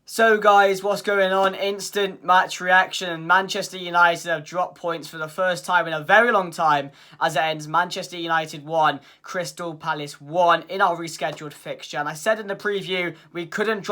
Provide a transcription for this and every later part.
So guys, what's going on? Instant match reaction, and Manchester United have dropped points for the first time in a very long time as it ends Manchester United 1, Crystal Palace 1 in our rescheduled fixture. And I said in the preview we couldn't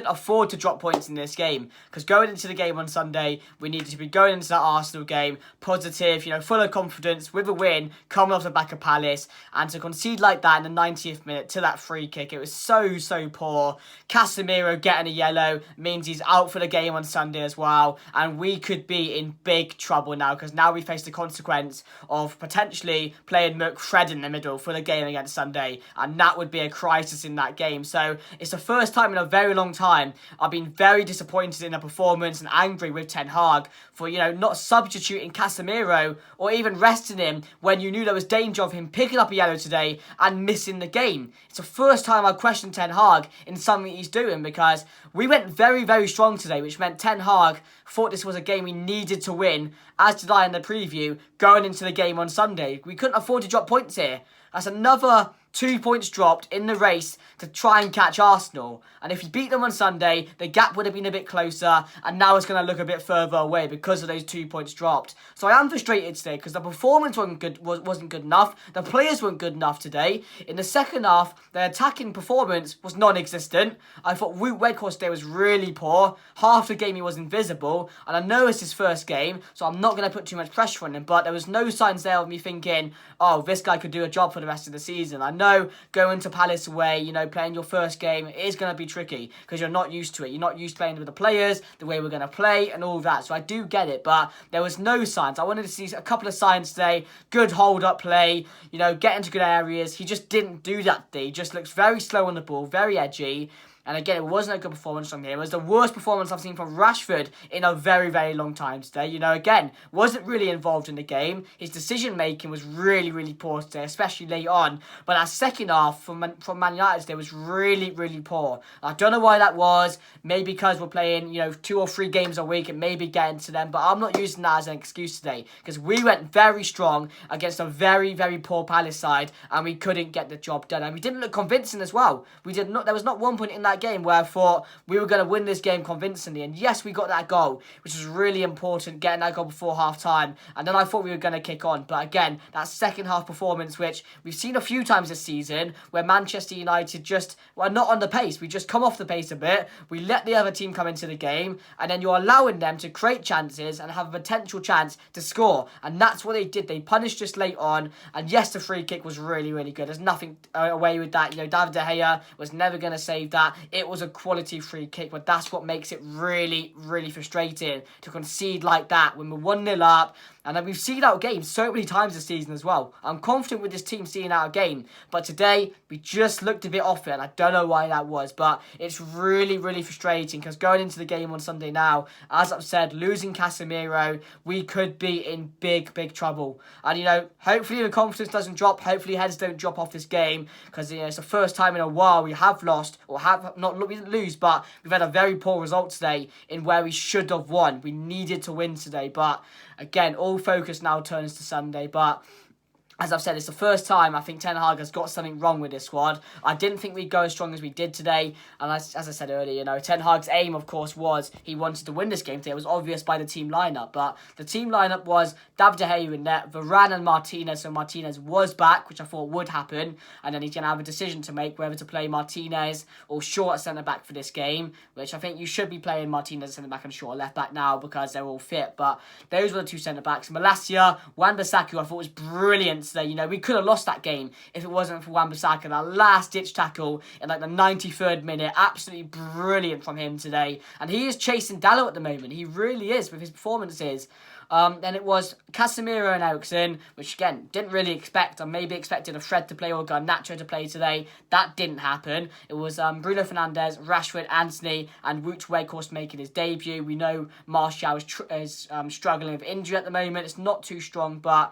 afford to drop points in this game because going into the game on Sunday, we needed to be going into that Arsenal game positive, full of confidence with a win coming off the back of Palace, and to concede like that in the 90th minute to that free kick, it was so poor. Casemiro getting a yellow means he's out for the game on Sunday as well, and we could be in big trouble now because now we face the consequence of potentially playing McFred in the middle for the game against Sunday, and that would be a crisis in that game. So it's the first time in a very long time I've been very disappointed in the performance and angry with Ten Hag for not substituting Casemiro or even resting him when you knew there was danger of him picking up a yellow today and missing the game. It's the first time I've questioned Ten Hag in something he's doing, because we went very strong today, which meant Ten Hag thought this was a game we needed to win, as did I in the preview, going into the game on Sunday. We couldn't afford to drop points here. That's another 2 points dropped in the race to try and catch Arsenal. And if you beat them on Sunday, the gap would have been a bit closer, and now it's going to look a bit further away because of those 2 points dropped. So I am frustrated today because the performance wasn't good enough. The players weren't good enough today. In the second half, the attacking performance was non-existent. I thought Wout Weghorst today was really poor. Half the game he was invisible, and I know it's his first game, so I'm not going to put too much pressure on him, but there was no signs there of me thinking, oh, this guy could do a job for the rest of the season. I know going to Palace away, playing your first game is going to be tricky because you're not used to it. You're not used to playing with the players, the way we're going to play and all that. So I do get it, but there was no signs. I wanted to see a couple of signs today. Good hold-up play, get into good areas. He just didn't do that today. He just looks very slow on the ball, very edgy. And again, it wasn't a good performance from him. It was the worst performance I've seen from Rashford in a very long time today. Again, wasn't really involved in the game. His decision-making was really poor today, especially late on. But that second half from Man United today was really poor. I don't know why that was. Maybe because we're playing, 2 or 3 games a week and maybe getting to them. But I'm not using that as an excuse today, because we went very strong against a very poor Palace side and we couldn't get the job done. And we didn't look convincing as well. There was not one point in that game where I thought we were going to win this game convincingly, and yes, we got that goal, which was really important, getting that goal before half time, and then I thought we were going to kick on. But again, that second half performance, which we've seen a few times this season, where Manchester United just were not on the pace. We just come off the pace a bit, we let the other team come into the game, and then you're allowing them to create chances and have a potential chance to score, and that's what they did. They punished us late on, and yes, the free kick was really good. There's nothing away with that. David De Gea was never going to save that. It was a quality free kick, but that's what makes it really frustrating to concede like that when we're 1-0 up. And then we've seen out games so many times this season as well. I'm confident with this team seeing out a game, but today we just looked a bit off it, and I don't know why that was, but it's really frustrating because going into the game on Sunday now, as I've said, losing Casemiro, we could be in big trouble. And hopefully the confidence doesn't drop. Hopefully heads don't drop off this game, because it's the first time in a while we have lost, or we didn't lose, but we've had a very poor result today in where we should have won. We needed to win today, but again, all focus now turns to Sunday. But as I've said, it's the first time I think Ten Hag has got something wrong with this squad. I didn't think we'd go as strong as we did today. And as I said earlier, Ten Hag's aim, of course, was he wanted to win this game today. It was obvious by the team lineup. But the team lineup was David De Gea in net, Varane and Martinez. So Martinez was back, which I thought would happen. And then he's going to have a decision to make whether to play Martinez or Shaw at centre-back for this game, which I think you should be playing Martinez at centre-back and Shaw at left-back now because they're all fit. But those were the two centre-backs. Malacia, Wan-Bissaka, I thought was brilliant today. We could have lost that game if it wasn't for Wan-Bissaka. That last-ditch tackle in the 93rd minute, absolutely brilliant from him today. And he is chasing Dalot at the moment. He really is with his performances. Then it was Casemiro and Eriksen, which again, didn't really expect. I maybe expected a Fred to play or Garnacho to play today. That didn't happen. It was Bruno Fernandes, Rashford, Antony, and Wout Weghorst making his debut. We know Martial is struggling with injury at the moment. It's not too strong, but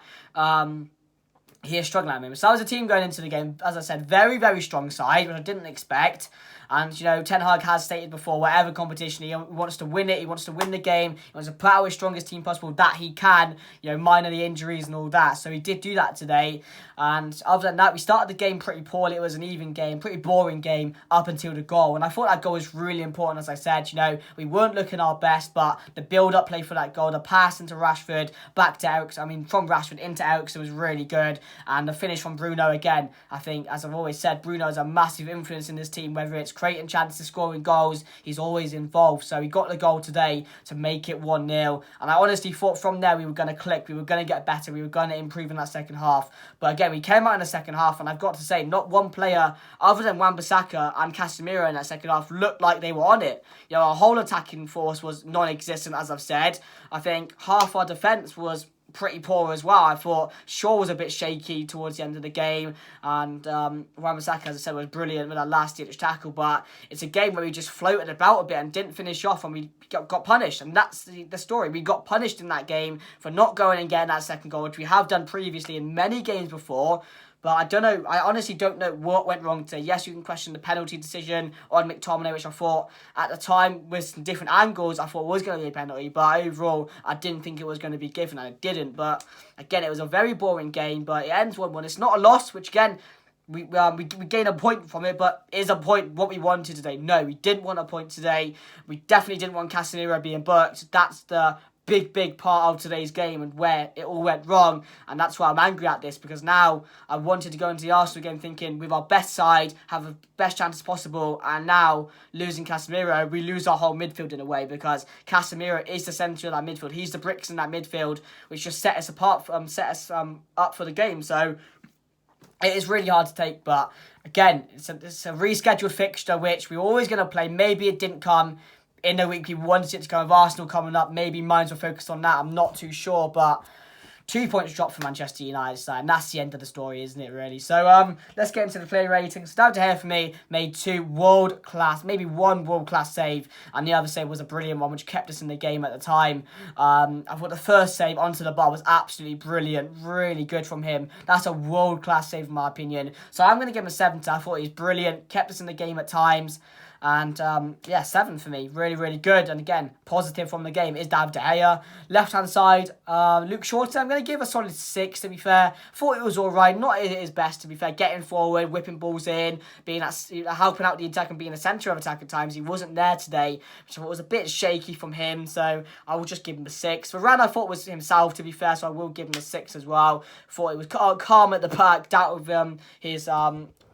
he is struggling at the moment. So that was a team going into the game, as I said, very, very strong side, which I didn't expect. And, you know, Ten Hag has stated before, whatever competition, he wants to win it, he wants to win the game, he wants to put out his strongest team possible that he can, you know, minor the injuries and all that. So he did do that today. And other than that, we started the game pretty poorly. It was an even game, pretty boring game up until the goal. And I thought that goal was really important, as I said. You know, we weren't looking our best, but the build-up play for that goal, the pass into Rashford, back to Eriksen, from Rashford into Eriksen was really good. And the finish from Bruno again, I think, as I've always said, Bruno has a massive influence in this team, whether it's creating chances, scoring goals, he's always involved. So he got the goal today to make it 1-0. And I honestly thought from there we were going to click, we were going to get better, we were going to improve in that second half. But again, we came out in the second half, and I've got to say, not one player other than Wan-Bissaka and Casemiro in that second half looked like they were on it. You know, our whole attacking force was non-existent, as I've said. I think half our defence was pretty poor as well. I thought Shaw was a bit shaky towards the end of the game, and Wan-Bissaka, as I said, was brilliant with that last-ditch tackle, but it's a game where we just floated about a bit and didn't finish off, and we got punished, and that's the story. We got punished in that game for not going and getting that second goal, which we have done previously in many games before. But I don't know, I honestly don't know what went wrong today. Yes, you can question the penalty decision on McTominay, which I thought at the time, with some different angles, I thought was going to be a penalty. But overall, I didn't think it was going to be given, and it didn't. But again, it was a very boring game, but it ends 1-1. It's not a loss, which again, we gain a point from it, but is a point what we wanted today? No, we didn't want a point today. We definitely didn't want Casemiro being booked. That's the big part of today's game and where it all went wrong, and that's why I'm angry at this, because now I wanted to go into the Arsenal game thinking with our best side, have the best chances possible, and now losing Casemiro, we lose our whole midfield in a way, because Casemiro is the centre of that midfield. He's the bricks in that midfield, which just set us up for the game. So it is really hard to take, but again, it's a rescheduled fixture which we were always going to play. Maybe it didn't come in the week we wanted it to come with Arsenal coming up. Maybe minds were focused on that. I'm not too sure, but 2 points dropped for Manchester United side, and that's the end of the story, isn't it, really? So, let's get into the player ratings. David De Gea, for me, made 2 world-class, maybe 1 world-class save, and the other save was a brilliant one, which kept us in the game at the time. I thought the first save onto the bar was absolutely brilliant, really good from him. That's a world-class save, in my opinion. So I'm going to give him a 7. I thought he was brilliant, kept us in the game at times. And, 7 for me. Really, really good. And again, positive from the game is David De Gea. Left-hand side, Luke Shaw. I'm going to give a solid 6, to be fair. Thought it was all right. Not at his best, to be fair. Getting forward, whipping balls in, helping out the attack and being a centre of attack at times. He wasn't there today, which I thought was a bit shaky from him. So I will just give him a 6. Varane, I thought was himself, to be fair. So I will give him a 6 as well. Thought it was calm at the back. Doubt of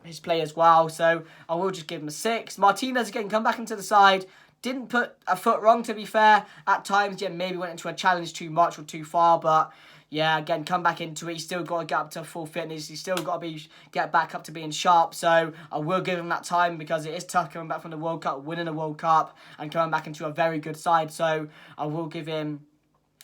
his play as well, so I will just give him a 6. Martinez, again, come back into the side. Didn't put a foot wrong, to be fair. At times, yeah, maybe went into a challenge too much or too far, but yeah, again, come back into it. He's still got to get up to full fitness. He's still got to get back up to being sharp, so I will give him that time, because it is tough coming back from the World Cup, winning a World Cup, and coming back into a very good side, so I will give him...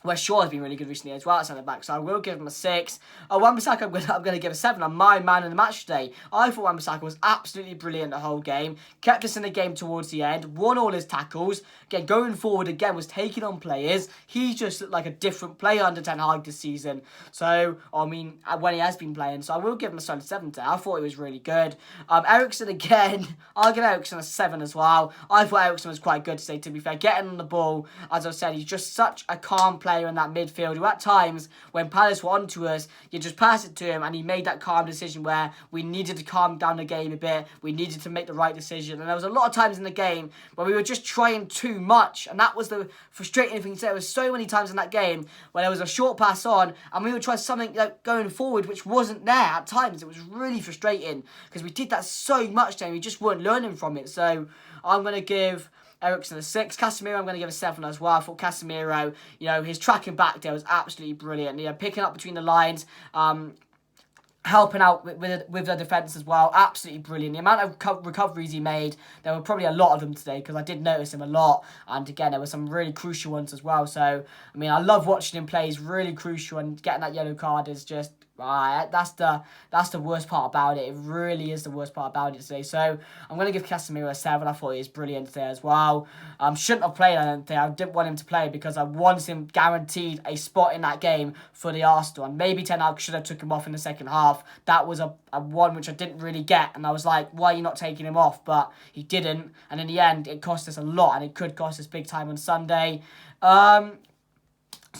Where Shaw has been really good recently as well at centre-back, so I will give him a 6. Wan-Bissaka, I'm going to give a 7. I'm my man in the match today. I thought Wan-Bissaka was absolutely brilliant the whole game. Kept us in the game towards the end. Won all his tackles. Again, going forward again, was taking on players. He just looked like a different player under Ten Hag this season. So, I mean, when he has been playing. So I will give him a solid 7 today. I thought he was really good. Eriksen again. I'll give Eriksen a 7 as well. I thought Eriksen was quite good today, to be fair. Getting on the ball, as I said, he's just such a calm player in that midfield, who at times, when Palace were onto us, you just pass it to him, and he made that calm decision where we needed to calm down the game a bit, we needed to make the right decision, and there was a lot of times in the game where we were just trying too much, and that was the frustrating thing. There was so many times in that game where there was a short pass on, and we would try something like going forward which wasn't there at times. It was really frustrating, because we did that so much then, we just weren't learning from it. So I'm going to give Eriksen a 6. Casemiro, I'm going to give a 7 as well. I thought Casemiro, his tracking back there was absolutely brilliant. Picking up between the lines, helping out with the defence as well. Absolutely brilliant. The amount of recoveries he made, there were probably a lot of them today, because I did notice him a lot. And again, there were some really crucial ones as well. So, I mean, I love watching him play. He's really crucial, and getting that yellow card is just Right, that's the worst part about it. It really is the worst part about it today. So I'm gonna give Casemiro a 7. I thought he was brilliant today as well. Shouldn't have played. I don't think I didn't want him to play because I wanted him guaranteed a spot in that game for the Arsenal. And maybe Ten Hag should have took him off in the second half. That was a one which I didn't really get, and I was like, why are you not taking him off? But he didn't, and in the end, it cost us a lot, and it could cost us big time on Sunday. So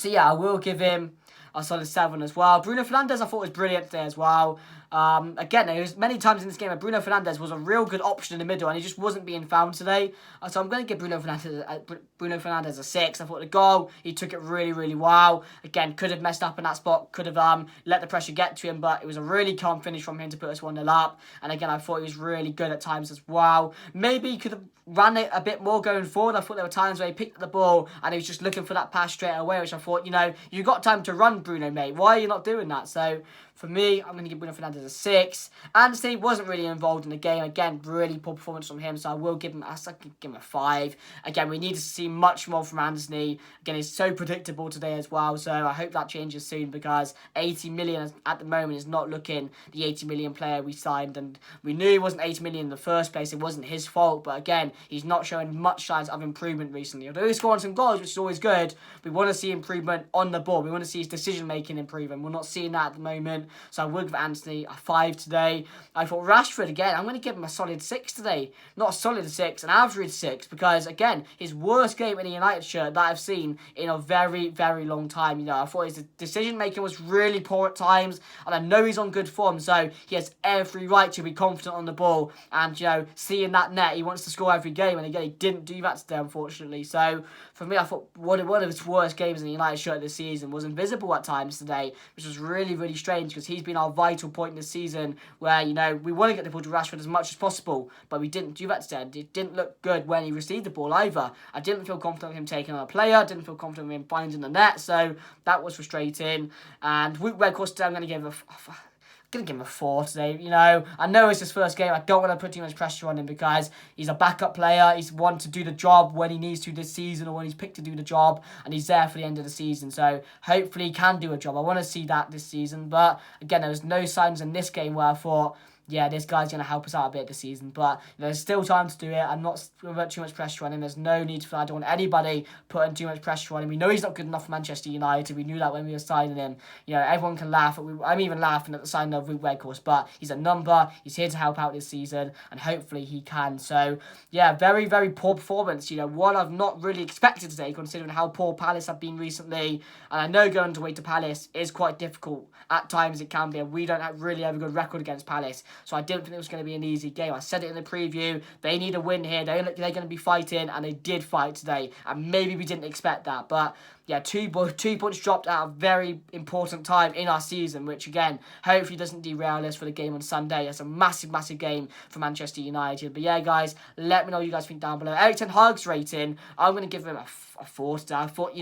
yeah, I will give him a solid 7 as well. Bruno Fernandes, I thought was brilliant today as well. Again, there was many times in this game where Bruno Fernandes was a real good option in the middle, and he just wasn't being found today. So I'm going to give Bruno Fernandes a 6. I thought the goal, he took it really, really well. Again, could have messed up in that spot, could have let the pressure get to him, but it was a really calm finish from him to put us 1-0 up. And again, I thought he was really good at times as well. Maybe he could have ran it a bit more going forward. I thought there were times where he picked up the ball and he was just looking for that pass straight away, which I thought, you got time to run, Bruno, mate. Why are you not doing that? So for me, I'm going to give Bruno Fernandes a 6. Anthony wasn't really involved in the game. Again, really poor performance from him, so I will give him a 5. Again, we need to see much more from Anthony. Again, he's so predictable today as well, so I hope that changes soon because 80 million at the moment is not looking the 80 million player we signed, and we knew he wasn't 80 million in the first place. It wasn't his fault, but again, he's not showing much signs of improvement recently. Although he's scoring some goals, which is always good, we want to see improvement on the ball. We want to see his decision-making improve, and we're not seeing that at the moment. So I will give Anthony a 5 today. I thought Rashford, again, I'm going to give him a solid 6 today. Not a solid 6, an average 6, because, again, his worst game in a United shirt that I've seen in a very, very long time. I thought his decision-making was really poor at times, and I know he's on good form, so he has every right to be confident on the ball, and, seeing that net, he wants to score every game, and again, he didn't do that today, unfortunately. So, for me, I thought one of his worst games in the United shirt this season was invisible at times today, which was really, really strange, because he's been our vital point this season where, we want to get the ball to Rashford as much as possible, but we didn't do that today. It didn't look good when he received the ball either. I didn't feel confident with him taking on a player, didn't feel confident with him finding the net, so that was frustrating. And Wout Weghorst today, I'm going to give him a 4 today. I know it's his first game. I don't want to put too much pressure on him because he's a backup player. He's one to do the job when he needs to this season, or when he's picked to do the job, and he's there for the end of the season. So hopefully he can do a job. I want to see that this season. But again, there was no signs in this game where I thought, yeah, this guy's going to help us out a bit this season. But there's still time to do it. I'm not going to put too much pressure on him. There's no need for that. I don't want anybody putting too much pressure on him. We know he's not good enough for Manchester United. We knew that when we were signing him. Everyone can laugh. I'm even laughing at the signing of Wout Weghorst. But he's a number. He's here to help out this season. And hopefully he can. So, yeah, very, very poor performance. One I've not really expected today, considering how poor Palace have been recently. And I know going away to Palace is quite difficult. At times it can be. And we don't really have a good record against Palace. So I didn't think it was going to be an easy game. I said it in the preview. They need a win here. They're going to be fighting, and they did fight today. And maybe we didn't expect that. But, yeah, 2 points dropped at a very important time in our season, which, again, hopefully doesn't derail us for the game on Sunday. It's a massive, massive game for Manchester United. But, yeah, guys, let me know what you guys think down below. Erik ten Hag's rating, I'm going to give him a 4 today. I thought,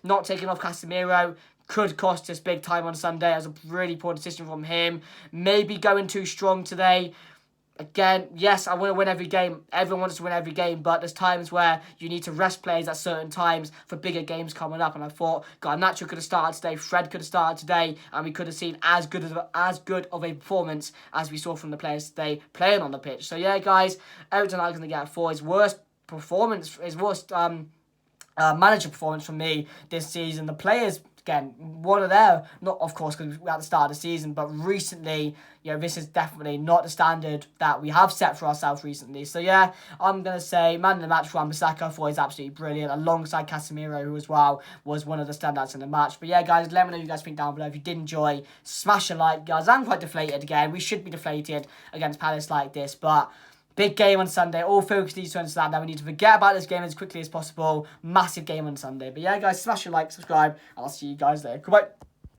not taking off Casemiro could cost us big time on Sunday. That was a really poor decision from him. Maybe going too strong today. Again, yes, I want to win every game. Everyone wants to win every game, but there's times where you need to rest players at certain times for bigger games coming up. And I thought Garnacho could have started today, Fred could have started today, and we could have seen as good of a performance as we saw from the players today playing on the pitch. So yeah, guys, Erik ten Hag's going to get a 4. His worst performance, his worst manager performance from me this season. The players, again, one of their, not of course because we're at the start of the season, but recently, this is definitely not the standard that we have set for ourselves recently. So yeah, I'm going to say man of the match, Wan-Bissaka. I thought he's absolutely brilliant, alongside Casemiro, who as well was one of the standouts in the match. But yeah, guys, let me know what you guys think down below. If you did enjoy, smash a like, guys. I'm quite deflated again. We should be deflated against Palace like this, but big game on Sunday. All focus needs to understand that we need to forget about this game as quickly as possible. Massive game on Sunday. But yeah, guys, smash a like, subscribe, and I'll see you guys later. Goodbye.